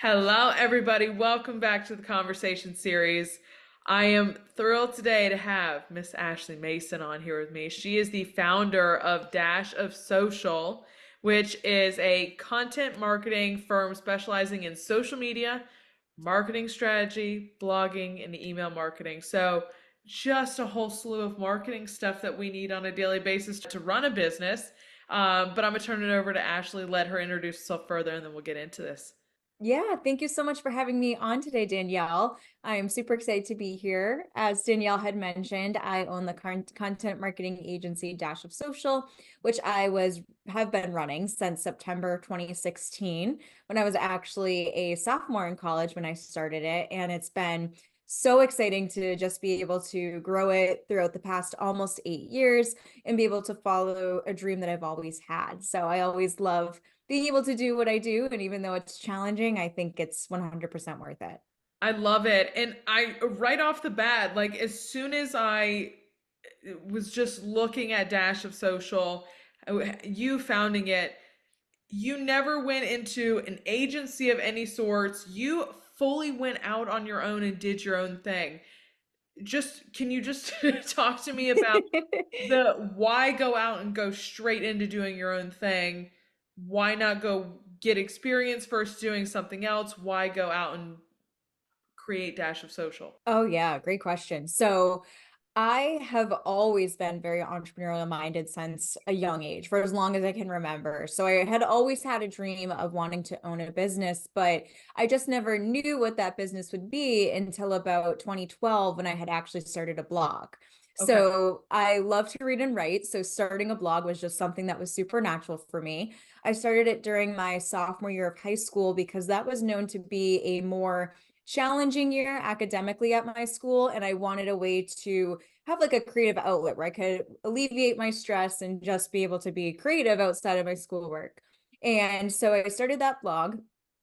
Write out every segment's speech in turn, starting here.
Hello, everybody. Welcome back to the conversation series. I am thrilled today to have Miss Ashley Mason on here with me. She is the founder of Dash of Social, which is a content marketing firm specializing in social media, marketing strategy, blogging, and email marketing. So, just a whole slew of marketing stuff that we need on a daily basis to run a business. But I'm going to turn it over to Ashley, let her introduce herself further, and then we'll get into this. Yeah, thank you so much for having me on today, Danielle. I'm super excited to be here. As Danielle had mentioned, I own the content marketing agency Dash of Social, which have been running since September 2016, when I was actually a sophomore in college when I started it, and it's been so exciting to just be able to grow it throughout the past almost 8 years and be able to follow a dream that I've always had. So I always love being able to do what I do. And even though it's challenging, I think it's 100% worth it. I love it. And I, right off the bat, like as soon as I was just looking at Dash of Social, you founding it, you never went into an agency of any sorts. You fully went out on your own and did your own thing. Can you just talk to me about the why go out and go straight into doing your own thing? Why not go get experience first doing something else? Why go out and create Dash of Social? Oh, yeah, great question. So I have always been very entrepreneurial minded since a young age, for as long as I can remember. So I had always had a dream of wanting to own a business, but I just never knew what that business would be until about 2012 when I had actually started a blog. Okay. So I love to read and write. So starting a blog was just something that was super natural for me. I started it during my sophomore year of high school because that was known to be a more challenging year academically at my school. And I wanted a way to have like a creative outlet where I could alleviate my stress and just be able to be creative outside of my schoolwork. And so I started that blog,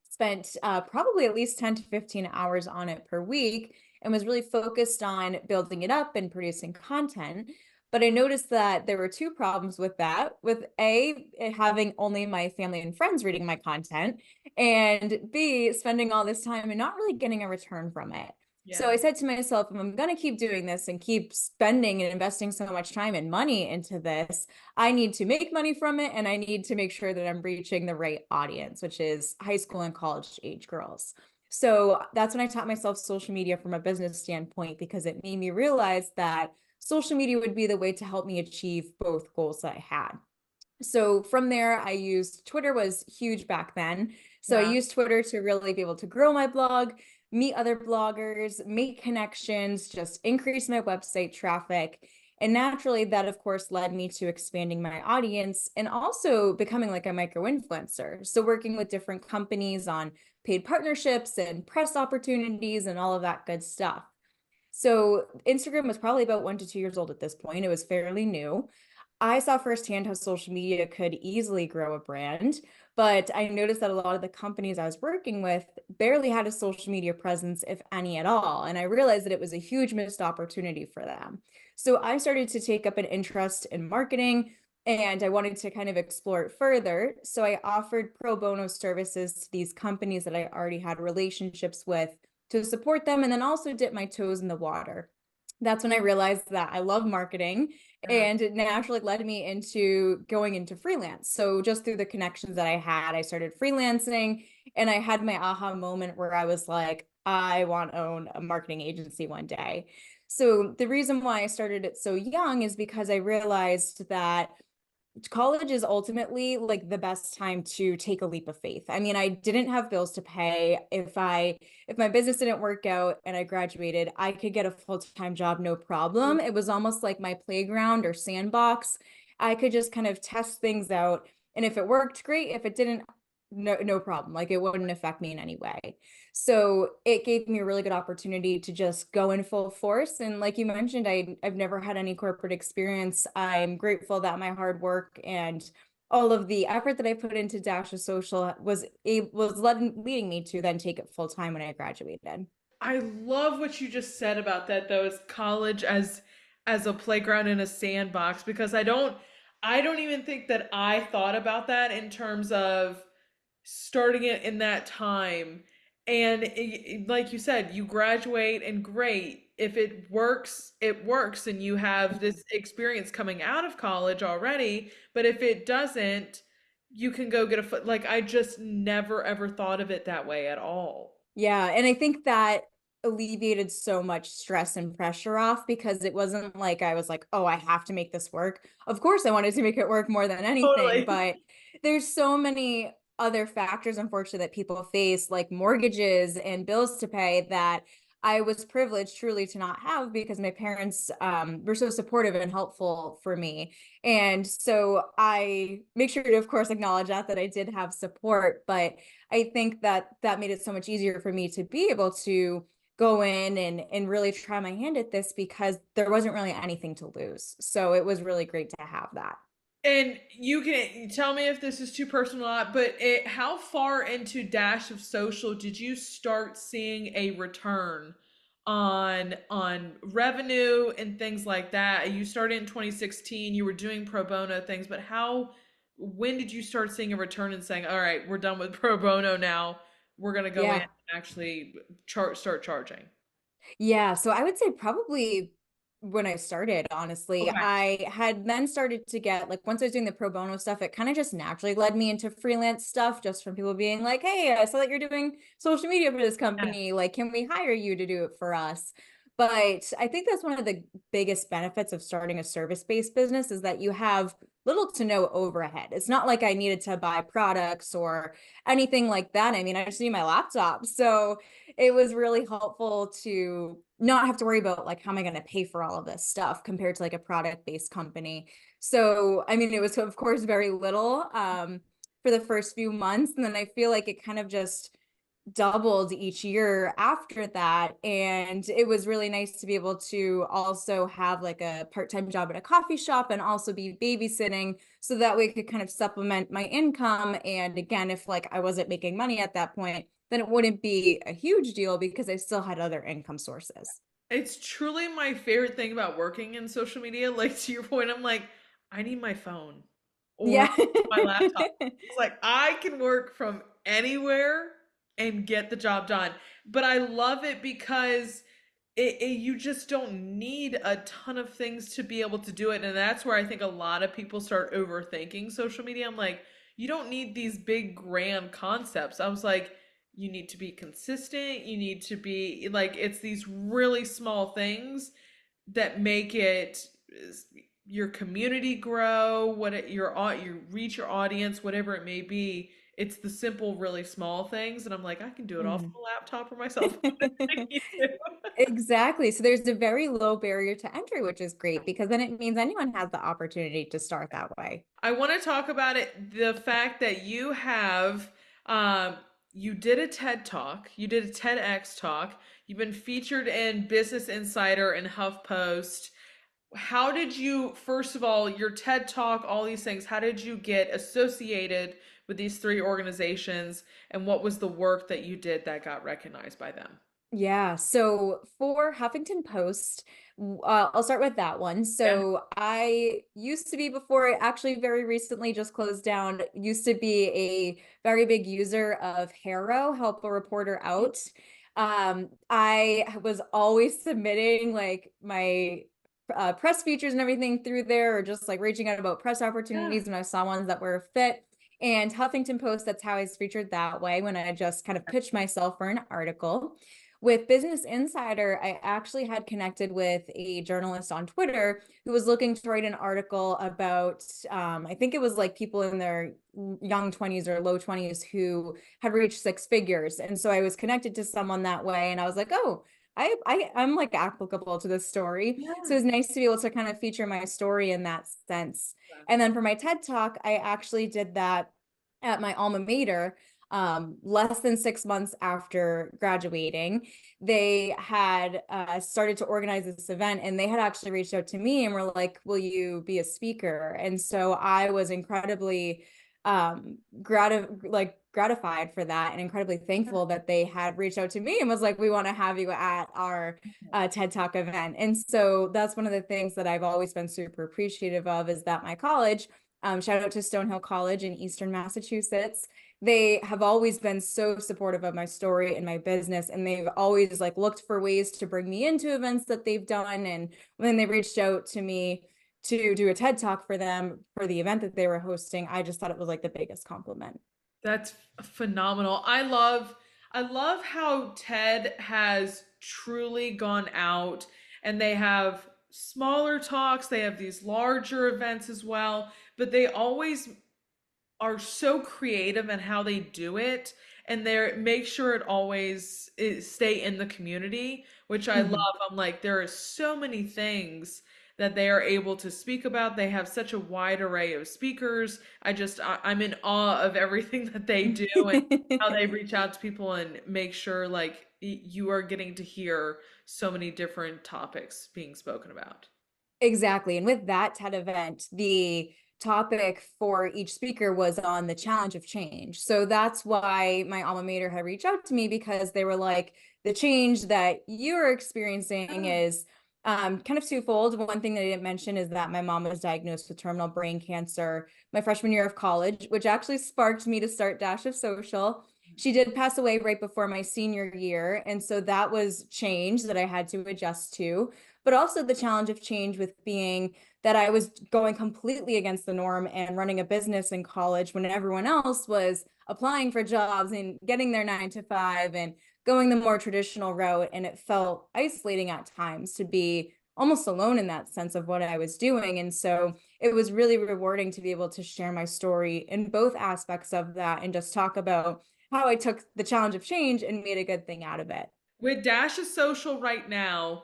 spent probably at least 10 to 15 hours on it per week, and was really focused on building it up and producing content. But I noticed that there were two problems with that, with A, having only my family and friends reading my content, and B, spending all this time and not really getting a return from it. So Yeah. I said to myself, if I'm going to keep doing this and keep spending and investing so much time and money into this, I need to make money from it, and I need to make sure that I'm reaching the right audience, which is high school and college age girls. So that's when I taught myself social media from a business standpoint, because it made me realize that social media would be the way to help me achieve both goals that I had. So from there, I used Twitter was huge back then. So I Yeah. used Twitter to really be able to grow my blog, meet other bloggers, make connections, just increase my website traffic. And naturally, that of course led me to expanding my audience and also becoming like a micro influencer. So working with different companies on paid partnerships and press opportunities and all of that good stuff. So Instagram was probably about 1 to 2 years old at this point. It was fairly new. I saw firsthand how social media could easily grow a brand, but I noticed that a lot of the companies I was working with barely had a social media presence, if any at all. And I realized that it was a huge missed opportunity for them. So I started to take up an interest in marketing, and I wanted to kind of explore it further. So I offered pro bono services to these companies that I already had relationships with to support them, and then also dip my toes in the water. That's when I realized that I love marketing, Yeah. and it naturally led me into going into freelance. So just through the connections that I had, I started freelancing, and I had my aha moment where I was like, I want to own a marketing agency one day. So the reason why I started it so young is because I realized that college is ultimately like the best time to take a leap of faith. I mean, I didn't have bills to pay. If my business didn't work out and I graduated, I could get a full-time job no problem. It was almost like my playground or sandbox. I could just kind of test things out, and if it worked, great. If it didn't, no problem. Like it wouldn't affect me in any way. So it gave me a really good opportunity to just go in full force. And like you mentioned, I've never had any corporate experience. I'm grateful that my hard work and all of the effort that I put into Dash of Social leading me to then take it full time when I graduated. I love what you just said about that though, as college as a playground and a sandbox, because I don't even think that I thought about that in terms of starting it in that time And like you said, you graduate and great. If it works, it works, and you have this experience coming out of college already. But if it doesn't, you can go get a foot. Like, I just never ever thought of it that way at all. Yeah, and I think that alleviated so much stress and pressure off because it wasn't like I was like, oh, I have to make this work. Of course, I wanted to make it work more than anything, Totally. but there's so many other factors, unfortunately, that people face, like mortgages and bills to pay, that I was privileged truly to not have because my parents were so supportive and helpful for me. And so I make sure to, of course, acknowledge that I did have support, but I think that that made it so much easier for me to be able to go in and really try my hand at this because there wasn't really anything to lose. So it was really great to have that. And you can tell me if this is too personal or not, but how far into Dash of Social did you start seeing a return on revenue and things like that? You started in 2016, you were doing pro bono things, but how when did you start seeing a return and saying, "All right, we're done with pro bono now. We're going to go in and Yeah. actually start charging." Yeah, so I would say probably when I started, honestly, Okay. I had then started to get like once I was doing the pro bono stuff, it kind of just naturally led me into freelance stuff just from people being like, "Hey, I saw that you're doing social media for this company. Like, can we hire you to do it for us?" But I think that's one of the biggest benefits of starting a service-based business is that you have little to no overhead. It's not like I needed to buy products or anything like that. I mean, I just need my laptop. So it was really helpful to not have to worry about like how am I going to pay for all of this stuff compared to like a product based company. So I mean it was of course very little for the first few months, and then I feel like it kind of just doubled each year after that, and it was really nice to be able to also have like a part-time job at a coffee shop and also be babysitting so that way I could kind of supplement my income. And again, if like I wasn't making money at that point, then it wouldn't be a huge deal because I still had other income sources. It's truly my favorite thing about working in social media. Like, to your point, I'm like, I need my phone or Yeah. my laptop. It's like I can work from anywhere and get the job done. But I love it because you just don't need a ton of things to be able to do it. And that's where I think a lot of people start overthinking social media. I'm like, you don't need these big grand concepts. I was like, you need to be consistent. You need to be like, it's these really small things that make it your community grow, you reach your audience, whatever it may be. It's the simple, really small things. And I'm like, I can do it all from Mhm. a laptop or my cell phone if I need to. Exactly. So there's a very low barrier to entry, which is great because then it means anyone has the opportunity to start that way. I want to talk about it, the fact that um, you did a TED talk, you did a TEDx talk, you've been featured in Business Insider and HuffPost. How did you, first of all, your TED talk, all these things, how did you get associated with these three organizations, and what was the work that you did that got recognized by them? Yeah, so for Huffington Post, I'll start with that one. Yeah. So I used to be, before it actually very recently just closed down, used to be a very big user of Haro, Help a Reporter Out. I was always submitting like my press features and everything through there, or just like reaching out about press Yeah. opportunities when I saw ones that were a fit. And Huffington Post, that's how I was featured that way when I just kind of pitched myself for an article. With Business Insider, I actually had connected with a journalist on Twitter who was looking to write an article about, I think it was like people in their young 20s or low 20s who had reached six figures. And so I was connected to someone that way, and I was like, oh, I'm like applicable to this story. So Yeah. it was nice to be able to kind of feature my story in that sense. And then for my TED Talk, I actually did that at my alma mater less than 6 months after graduating. They had started to organize this event, and they had actually reached out to me and were like, will you be a speaker? And so I was incredibly gratified for that, and incredibly thankful that they had reached out to me and was like, we want to have you at our TED Talk event. And so that's one of the things that I've always been super appreciative of, is that my college, shout out to Stonehill College in Eastern Massachusetts, they have always been so supportive of my story and my business, and they've always like looked for ways to bring me into events that they've done. And when they reached out to me to do a TED talk for them for the event that they were hosting, I just thought it was like the biggest compliment. That's phenomenal. I love how TED has truly gone out and they have smaller talks, they have these larger events as well, but they always are so creative in how they do it, and they make sure it always stay in the community, which I love. Mhm. I'm like, there are so many things that they are able to speak about. They have such a wide array of speakers. I'm in awe of everything that they do and how they reach out to people and make sure like you are getting to hear so many different topics being spoken about. Exactly. And with that TED event, the topic for each speaker was on the challenge of change. So that's why my alma mater had reached out to me, because they were like, the change that you're experiencing Oh, is kind of twofold. One thing that I didn't mention is that my mom was diagnosed with terminal brain cancer my freshman year of college, which actually sparked me to start Dash of Social. She did pass away right before my senior year. And so that was change that I had to adjust to, but also the challenge of change with being that I was going completely against the norm and running a business in college when everyone else was applying for jobs and getting their 9 to 5 and going the more traditional route. And it felt isolating at times to be almost alone in that sense of what I was doing. And so it was really rewarding to be able to share my story in both aspects of that and just talk about how I took the challenge of change and made a good thing out of it. with Dash is Social right now,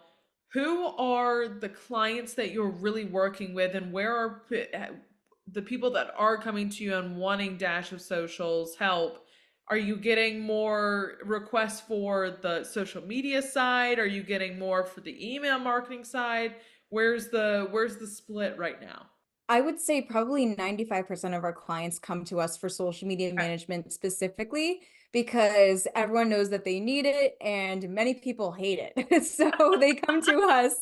who are the clients that you're really working with, and where are the people that are coming to you and wanting Dash of Social's help? Are you getting more requests for the social media side? Are you getting more for the email marketing side? Where's the split right now? I would say probably 95% of our clients come to us for social media Okay. management specifically because everyone knows that they need it and many people hate it. So they come to us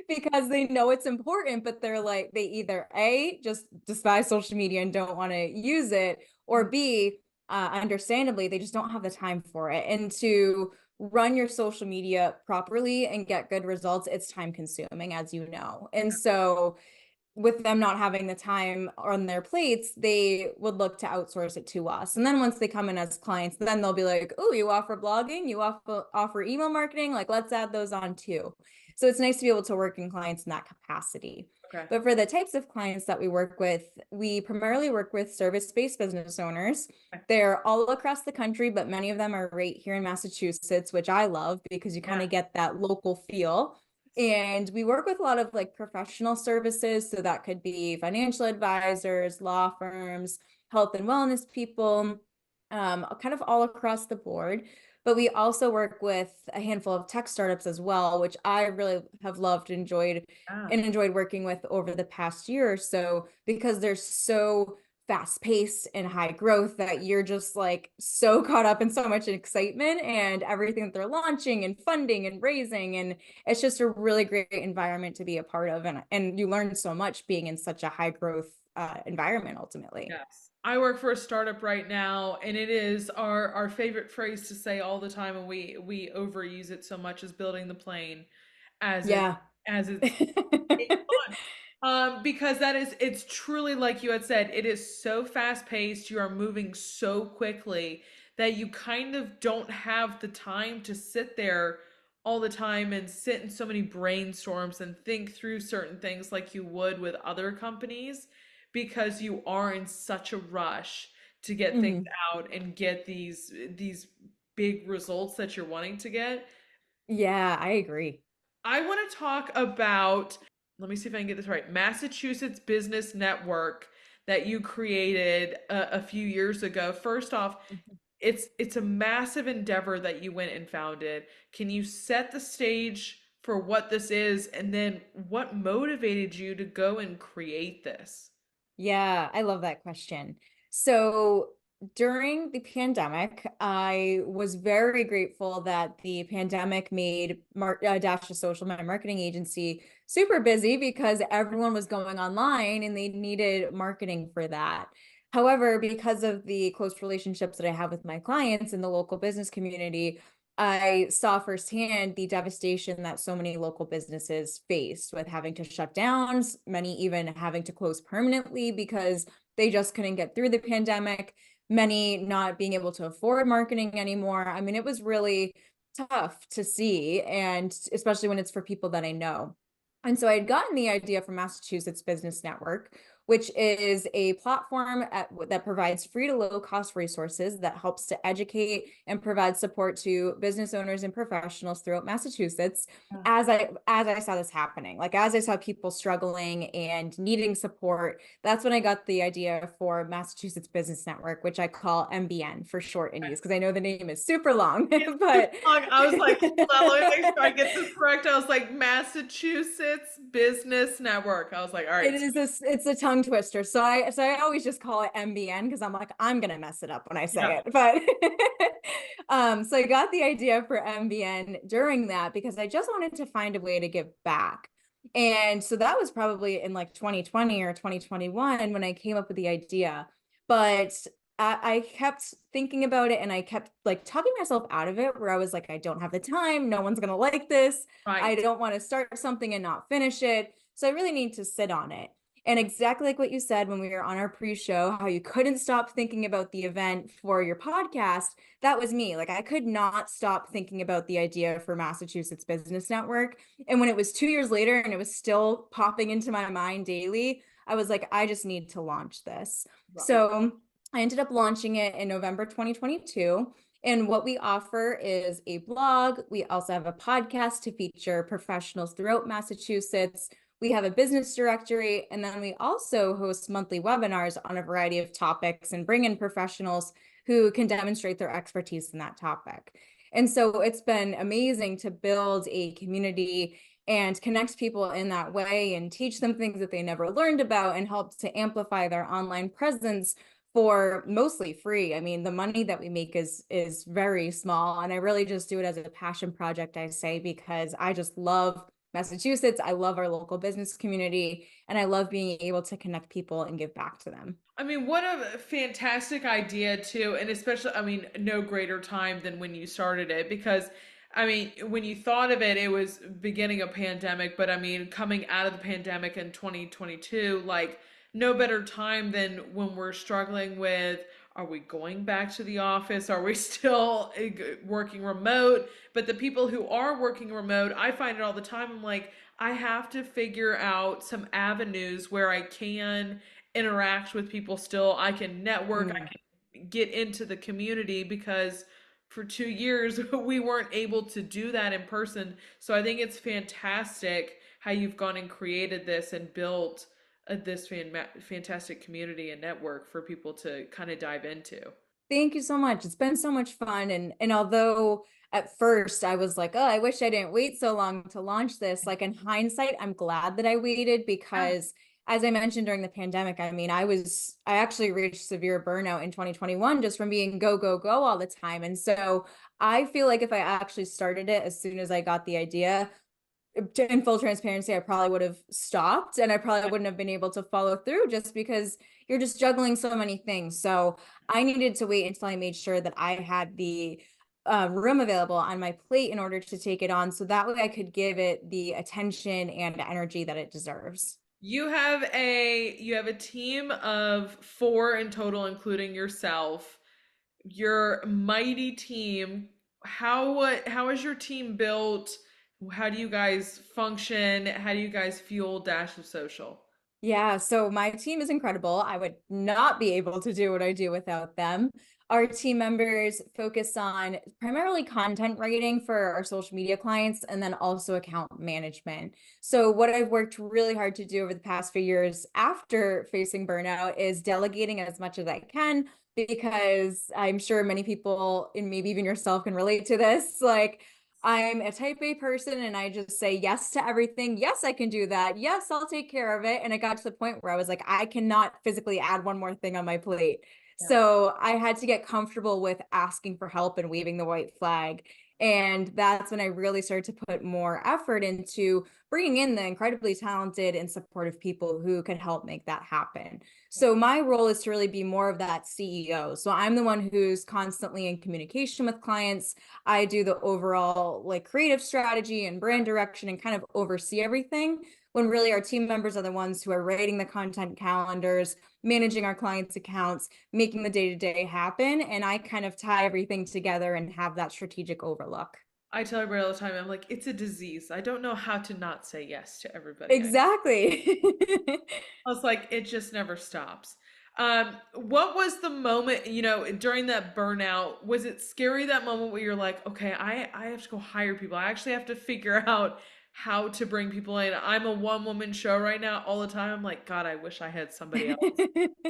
because they know it's important, but they're like, they either A, just despise social media and don't want to use it, or B, understandably, they just don't have the time for it. And to run your social media properly and get good results, it's time consuming, as you know. And so, with them not having the time on their plates, they would look to outsource it to us. And then once they come in as clients, then they'll be like, "Oh, you offer blogging, you offer email marketing, like let's add those on too." So it's nice to be able to work in clients in that capacity. Okay. But for the types of clients that we work with, we primarily work with service-based business owners. Okay. They're all across the country, but many of them are right here in Massachusetts, which I love because you kind Yeah. of get that local feel. And we work with a lot of like professional services. So that could be financial advisors, law firms, health and wellness people, kind of all across the board. But we also work with a handful of tech startups as well, which I really have loved, Yeah. enjoyed working with over the past year or so because they're so fast paced and high growth that you're just like so caught up in so much excitement and everything that they're launching and funding and raising. And it's just a really great environment to be a part of. And you learn so much being in such a high growth environment ultimately. Yes. I work for a startup right now, and it is our favorite phrase to say all the time, and we overuse it so much, is building the plane as it Yeah. as it's being fun. Because it's truly like you had said, it is so fast paced, you are moving so quickly that you kind of don't have the time to sit there all the time and sit in so many brainstorms and think through certain things like you would with other companies, because you are in such a rush to get things Mhm. out and get these big results that you're wanting to get. Yeah, I agree. I want to talk about, let me see if I can get this right, Massachusetts Business Network that you created a few years ago. First off, it's a massive endeavor that you went and founded. Can you set the stage for what this is, and then what motivated you to go and create this? Yeah, I love that question. So during the pandemic, I was very grateful that the pandemic made Dash to Social, my marketing agency, super busy because everyone was going online and they needed marketing for that. However, because of the close relationships that I have with my clients in the local business community, I saw firsthand the devastation that so many local businesses faced with having to shut down, many even having to close permanently because they just couldn't get through the pandemic, many not being able to afford marketing anymore. I mean, it was really tough to see, and especially when it's for people that I know. And so I had gotten the idea from Massachusetts Business Network, which is a platform that provides free to low cost resources that helps to educate and provide support to business owners and professionals throughout Massachusetts. As I saw this happening, like as I saw people struggling and needing support, that's when I got the idea for Massachusetts Business Network, which I call MBN for short and use, because I know the name is super long, It's super but long. I was like, hold on, let me make sure I get this correct. I was like, Massachusetts Business Network. I was like, all it right. is it's a tongue twister. So I always just call it MBN because I'm like, I'm gonna mess it up when I say Yeah. it. But so I got the idea for MBN during that because I just wanted to find a way to give back. And so that was probably in like 2020 or 2021 when I came up with the idea. But I kept thinking about it and I kept like talking myself out of it where I was like, I don't have the time. No one's gonna like this. I Right. don't want to start something and not finish it. So I really need to sit on it. And exactly like what you said when we were on our pre-show, how you couldn't stop thinking about the event for your podcast, that was me. Like I could not stop thinking about the idea for Massachusetts Business Network. And when it was 2 years later and it was still popping into my mind daily, I was like, I just need to launch this. Right. So I ended up launching it in November 2022. And what we offer is a blog. We also have a podcast to feature professionals throughout Massachusetts. We have a business directory, and then we also host monthly webinars on a variety of topics and bring in professionals who can demonstrate their expertise in that topic. And so it's been amazing to build a community and connect people in that way and teach them things that they never learned about and help to amplify their online presence for mostly free. I mean, the money that we make is very small, and I really just do it as a passion project, I say, because I just love Massachusetts. I love our local business community, and I love being able to connect people and give back to them. I mean, what a fantastic idea too, and especially, I mean, no greater time than when you started it because, I mean, when you thought of it, it was beginning of pandemic, but I mean, coming out of the pandemic in 2022, like no better time than when we're struggling with, are we going back to the office? Are we still working remote? But the people who are working remote, I find it all the time. I'm like, I have to figure out some avenues where I can interact with people still. I can network, Mm. I can get into the community because for 2 years we weren't able to do that in person. So I think it's fantastic how you've gone and created this and built this fantastic community and network for people to kind of dive into. Thank you so much. It's been so much fun. And although at first I was like, oh, I wish I didn't wait so long to launch this, like in hindsight, I'm glad that I waited Yeah. because as I mentioned during the pandemic, I mean, I actually reached severe burnout in 2021 just from being go, go, go all the time. And so I feel like if I actually started it as soon as I got the idea, in full transparency, I probably would have stopped and I probably wouldn't have been able to follow through just because you're just juggling so many things. So I needed to wait until I made sure that I had the room available on my plate in order to take it on. So that way I could give it the attention and energy that it deserves. You have a team of four in total, including yourself. Your mighty team. How is your team built? How do you guys function? How do you guys fuel Dash of Social? Yeah, so my team is incredible. I would not be able to do what I do without them. Our team members focus on primarily content writing for our social media clients and then also account management. So, what I've worked really hard to do over the past few years after facing burnout is delegating as much as I can because I'm sure many people, and maybe even yourself, can relate to this. Like, I'm a type A person and I just say yes to everything. Yes, I can do that. Yes, I'll take care of it. And it got to the point where I was like, I cannot physically add one more thing on my plate. Yeah. So I had to get comfortable with asking for help and waving the white flag. And that's when I really started to put more effort into bringing in the incredibly talented and supportive people who could help make that happen. So my role is to really be more of that CEO. So I'm the one who's constantly in communication with clients. I do the overall like creative strategy and brand direction and kind of oversee everything, when really our team members are the ones who are writing the content calendars, managing our clients' accounts, making the day-to-day happen. And I kind of tie everything together and have that strategic overlook. I tell everybody all the time, I'm like, it's a disease. I don't know how to not say yes to everybody. Exactly. I was like, it just never stops. What was the moment, during that burnout? Was it scary that moment where you're like, okay, I have to go hire people. I actually have to figure out how to bring people in. I'm a one woman show right now all the time. I'm like, God, I wish I had somebody else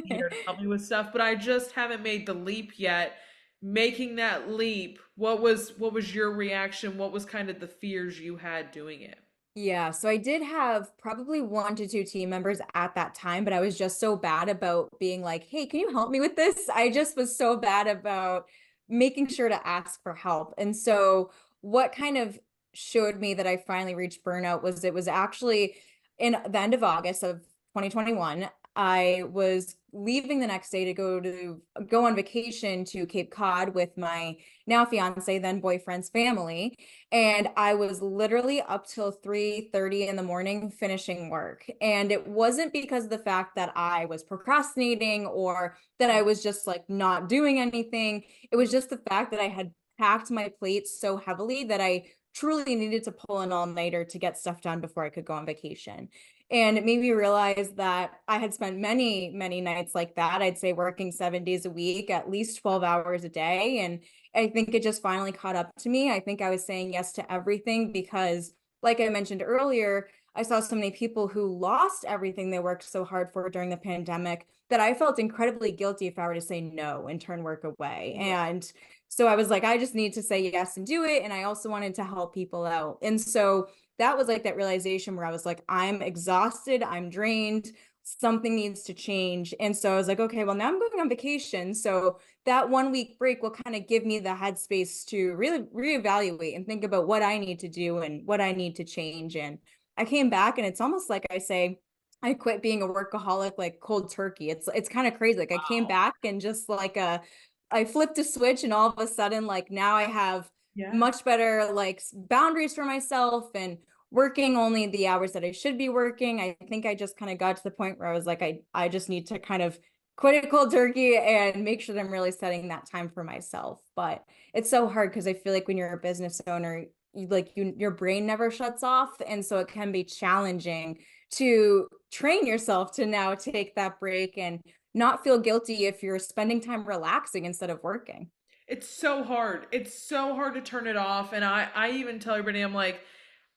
here to help me with stuff, but I just haven't made the leap yet. Making that leap, what was your reaction? What was kind of the fears you had doing it? Yeah, so I did have probably one to two team members at that time, but I was just so bad about being like, hey, can you help me with this? I just was so bad about making sure to ask for help. And so, what kind of showed me that I finally reached burnout was it was actually in the end of August of 2021. I was leaving the next day to go on vacation to Cape Cod with my now fiance, then boyfriend's family. And I was literally up till 3:30 in the morning finishing work. And it wasn't because of the fact that I was procrastinating or that I was just like not doing anything. It was just the fact that I had packed my plate so heavily that I truly needed to pull an all-nighter to get stuff done before I could go on vacation. And it made me realize that I had spent many, many nights like that. I'd say working 7 days a week, at least 12 hours a day. And I think it just finally caught up to me. I think I was saying yes to everything because, like I mentioned earlier, I saw so many people who lost everything they worked so hard for during the pandemic that I felt incredibly guilty if I were to say no and turn work away. Yeah. And so I was like, I just need to say yes and do it. And I also wanted to help people out. And so that was like that realization where I was like, I'm exhausted, I'm drained, something needs to change. And so I was like, okay, well, now I'm going on vacation. So that 1 week break will kind of give me the headspace to really reevaluate and think about what I need to do and what I need to change. And I came back and it's almost like I say, I quit being a workaholic like cold turkey. It's kind of crazy. Like I came Wow. back and just like I flipped a switch and all of a sudden like now I have Yeah. much better like boundaries for myself and working only the hours that I should be working. I think I just kind of got to the point where I was like, I just need to kind of quit it cold turkey and make sure that I'm really setting that time for myself. But it's so hard because I feel like when you're a business owner, your brain never shuts off. And so it can be challenging to train yourself to now take that break and not feel guilty if you're spending time relaxing instead of working. It's so hard. It's so hard to turn it off. And I even tell everybody, I'm like,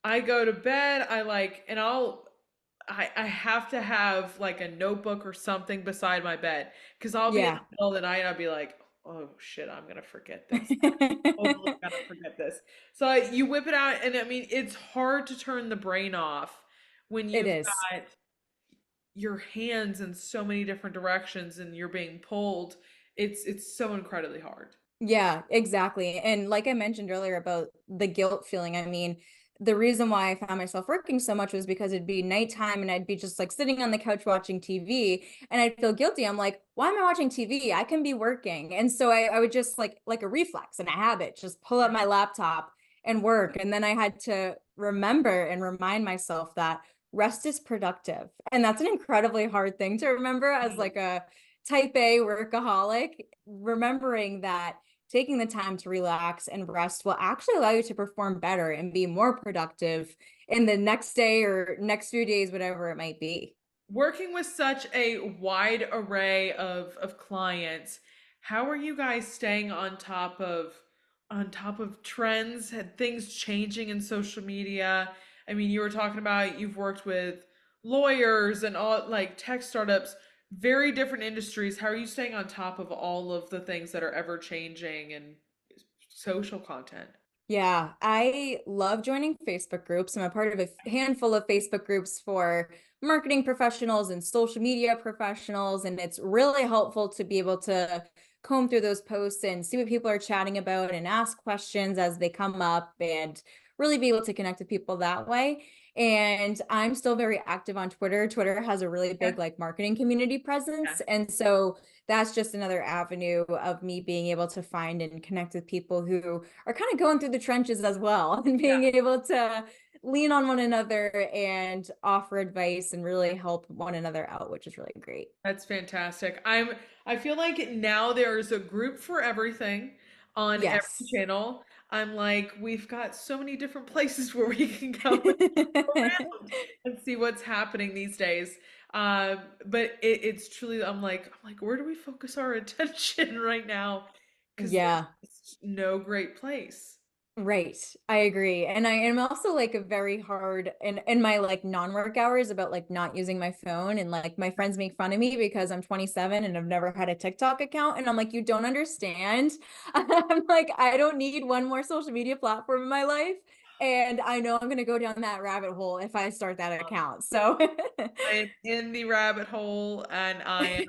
I go to bed, and I have to have like a notebook or something beside my bed because I'll be in Yeah. the middle of the night and I'll be like, oh shit, I'm gonna forget this. Totally gonna forget this. So you whip it out, and I mean, it's hard to turn the brain off when It you've is. got your hands in so many different directions and you're being pulled. It's so incredibly hard. Yeah, exactly. And like I mentioned earlier about the guilt feeling, I mean, the reason why I found myself working so much was because it'd be nighttime and I'd be just like sitting on the couch watching TV and I'd feel guilty. I'm like, why am I watching TV? I can be working. And so I would just like a reflex and a habit, just pull up my laptop and work. And then I had to remember and remind myself that rest is productive. And that's an incredibly hard thing to remember as like a type A workaholic, remembering that taking the time to relax and rest will actually allow you to perform better and be more productive in the next day or next few days, whatever it might be. Working with such a wide array of clients, how are you guys staying on top of trends and things changing in social media? I mean, you were talking about you've worked with lawyers and all like tech startups, very different industries. How are you staying on top of all of the things that are ever changing and social content? Yeah, I love joining Facebook groups. I'm a part of a handful of Facebook groups for marketing professionals and social media professionals. And it's really helpful to be able to comb through those posts and see what people are chatting about and ask questions as they come up and really be able to connect with people that way. And I'm still very active on Twitter. Twitter has a really Yeah, big like marketing community yeah, presence. And so that's just another avenue of me being able to find and connect with people who are kind of going through the trenches as well and yeah. being able to lean on one another and offer advice and really help one another out, which is really great. That's fantastic. I feel like now there's a group for everything on every Yes. channel. I'm like, we've got so many different places where we can go around and see what's happening these days. But it's truly, I'm like, where do we focus our attention right now? Because there's Yeah. just no great place. Right. I agree. And I am also like a very hard in my like non-work hours about like not using my phone and like my friends make fun of me because I'm 27 and I've never had a TikTok account and I'm like you don't understand. I'm like I don't need one more social media platform in my life and I know I'm going to go down that rabbit hole if I start that account. So I am in the rabbit hole and I am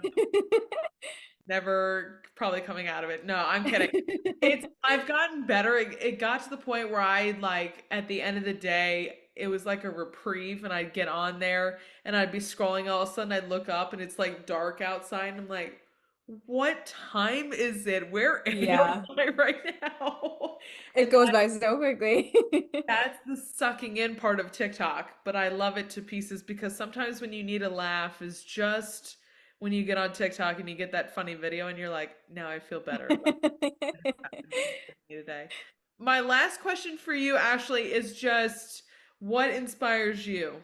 never probably coming out of it. No, I'm kidding. I've gotten better. It got to the point where I like at the end of the day, it was like a reprieve and I'd get on there and I'd be scrolling all of a sudden I'd look up and it's like dark outside and I'm like, what time is it? Where am Yeah, I right now? it And goes by so quickly. that's the sucking in part of TikTok, but I love it to pieces because sometimes when you need a laugh is just when you get on TikTok and you get that funny video and you're like, now I feel better about what happened with me today. My last question for you, Ashley, is just what inspires you?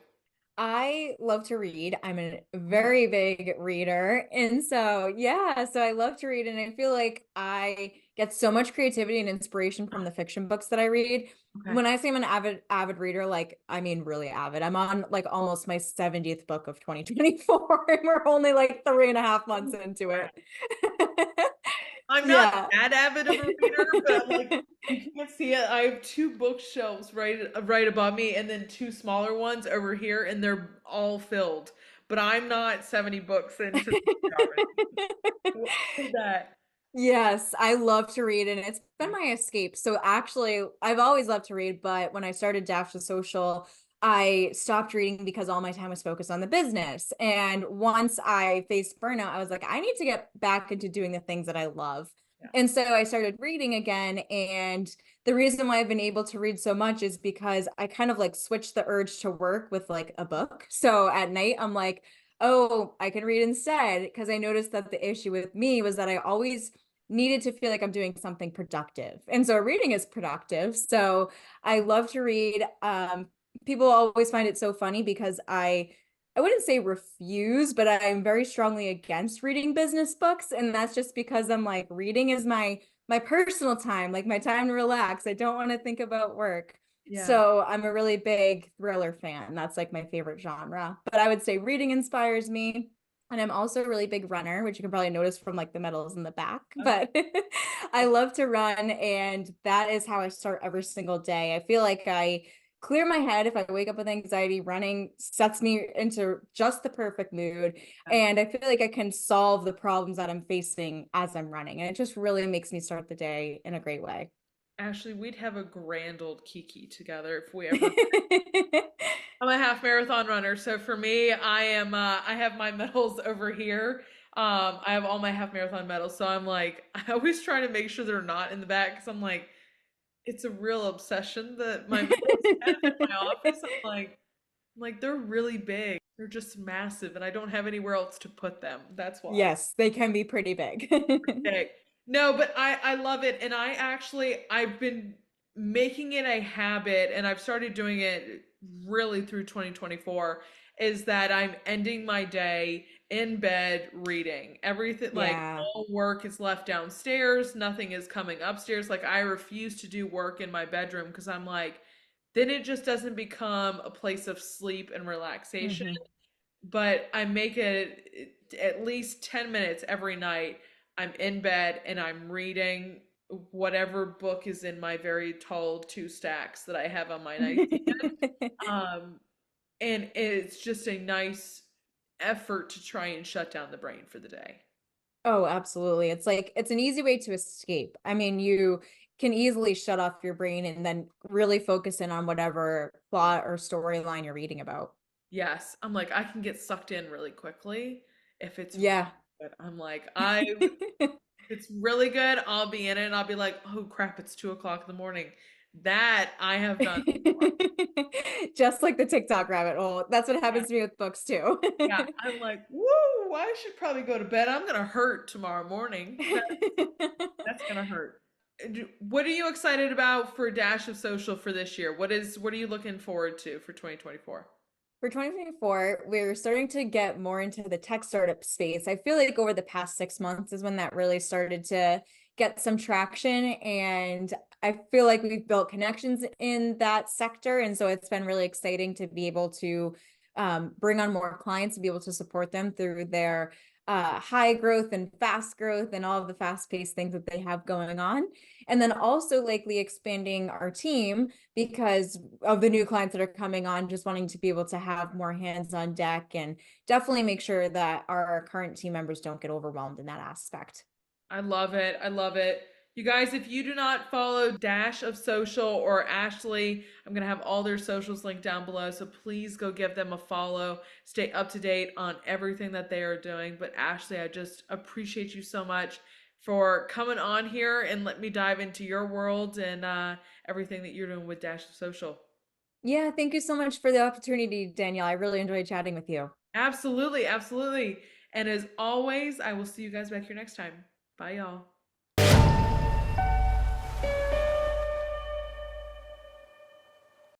I love to read. I'm a Mhm. very big reader. And so, yeah, so I love to read. And I feel like I get so much creativity and inspiration from the fiction books that I read. Okay. When I say I'm an avid reader, like, I mean, really avid. I'm on like almost my 70th book of 2024, and we're only like 3.5 months into it. I'm not Yeah. that avid of a reader, but I'm like, you can't see it. I have two bookshelves right above me, and then two smaller ones over here, and they're all filled. But I'm not 70 books into the book already. What is that? Yes, I love to read and it's been my escape. So actually, I've always loved to read, but when I started Dash the Social, I stopped reading because all my time was focused on the business. And once I faced burnout, I was like, I need to get back into doing the things that I love. Yeah. And so I started reading again. And the reason why I've been able to read so much is because I kind of like switched the urge to work with like a book. So at night, I'm like, oh, I can read instead. Because I noticed that the issue with me was that I always needed to feel like I'm doing something productive. And so reading is productive. So I love to read. People always find it so funny because I wouldn't say refuse, but I'm very strongly against reading business books. And that's just because I'm like, reading is my personal time, like my time to relax. I don't want to think about work. Yeah. So I'm a really big thriller fan. That's like my favorite genre. But I would say reading inspires me. And I'm also a really big runner, which you can probably notice from like the medals in the back. But I love to run, and that is how I start every single day. I feel like I clear my head if I wake up with anxiety. Running sets me into just the perfect mood. Yeah. And I feel like I can solve the problems that I'm facing as I'm running. And it just really makes me start the day in a great way. Ashley, we'd have a grand old Kiki together if we ever. I'm a half marathon runner, so for me, I have my medals over here. I have all my half marathon medals, so I'm like I always try to make sure they're not in the back because I'm like it's a real obsession that my medals have in my office. I'm like they're really big. They're just massive, and I don't have anywhere else to put them. That's why. Yes, they can be pretty big. Okay. No, but I love it, and I've been making it a habit, and I've started doing it really through 2024, is that I'm ending my day in bed reading. Everything, like Yeah. all work is left downstairs, nothing is coming upstairs. Like I refuse to do work in my bedroom because I'm like, then it just doesn't become a place of sleep and relaxation, Hmm. but I make it at least 10 minutes every night. I'm in bed and I'm reading whatever book is in my very tall two stacks that I have on my nightstand. Um, and it's just a nice effort to try and shut down the brain for the day. Oh, absolutely. It's like it's an easy way to escape. I mean, you can easily shut off your brain and then really focus in on whatever plot or storyline you're reading about. Yes, I'm like, I can get sucked in really quickly if it's really Yeah. good. I'm like, if it's really good, I'll be in it and I'll be like, oh crap, it's 2 o'clock in the morning. That I have done before. Just like the TikTok rabbit hole. That's what Yeah. happens to me with books too. Yeah. I'm like, woo, I should probably go to bed. I'm gonna hurt tomorrow morning. That's gonna hurt. What are you excited about for Dash of Social for this year? What are you looking forward to for 2024? For 2024, we're starting to get more into the tech startup space. I feel like over the past 6 months is when that really started to get some traction. And I feel like we've built connections in that sector. And so it's been really exciting to be able to bring on more clients and be able to support them through their high growth and fast growth and all of the fast paced things that they have going on. And then also likely expanding our team because of the new clients that are coming on, just wanting to be able to have more hands on deck and definitely make sure that our current team members don't get overwhelmed in that aspect. I love it. I love it. You guys, if you do not follow Dash of Social or Ashley, I'm going to have all their socials linked down below. So please go give them a follow. Stay up to date on everything that they are doing. But Ashley, I just appreciate you so much for coming on here and let me dive into your world and everything that you're doing with Dash of Social. Yeah, thank you so much for the opportunity, Danielle. I really enjoyed chatting with you. Absolutely. Absolutely. And as always, I will see you guys back here next time. Bye, y'all.